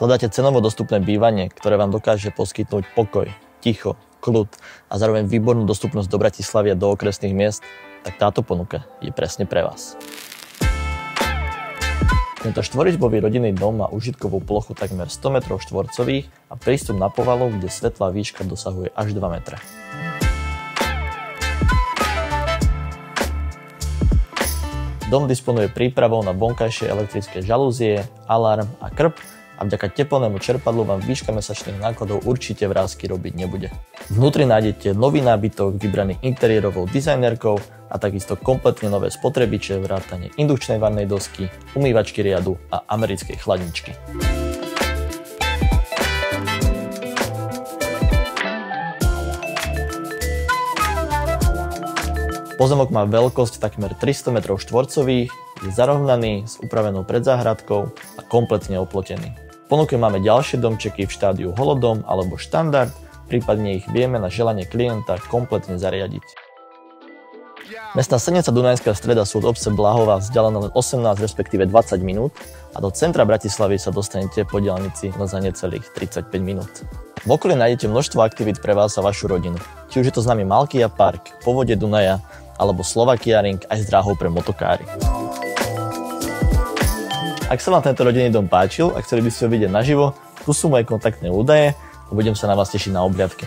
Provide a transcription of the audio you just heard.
Hľadáte cenovo dostupné bývanie, ktoré vám dokáže poskytnúť pokoj, ticho, kľud a zároveň výbornú dostupnosť do Bratislavy a do okresných miest, tak táto ponuka je presne pre vás. Tento štvorizbový rodinný dom má užitkovú plochu takmer 100 m2 a prístup na povalu, kde svetlá výška dosahuje až 2 metre. Dom disponuje prípravou na vonkajšie elektrické žalúzie, alarm a krb a vďaka teplnému čerpadlu vám výška mesačných nákladov určite vrásky robiť nebude. Vnútri nájdete nový nábytok vybraný interiérovou dizajnerkou a takisto kompletne nové spotrebiče, vrátane indukčnej varnej dosky, umývačky riadu a americkej chladničky. Pozemok má veľkosť takmer 300 m2, je zarovnaný s upravenou predzáhradkou a kompletne oplotený. V ponuke máme ďalšie domčeky v štádiu holodom alebo štandard, prípadne ich vieme na želanie klienta kompletne zariadiť. Mestná Senica Dunajská Streda sú od obce Blahová vzdialené len 18 respektíve 20 minút a do centra Bratislavy sa dostanete po diaľnici len za necelých 35 minút. V okolí nájdete množstvo aktivít pre vás a vašu rodinu. Či už je to známy Malkia Park, povodie Dunaja alebo Slovakia Ring aj s dráhou pre motokári. Ak sa vám tento rodinný dom páčil a chceli by ste ho vidieť naživo, tu sú moje kontaktné údaje a budem sa na vás tešiť na obhliadke.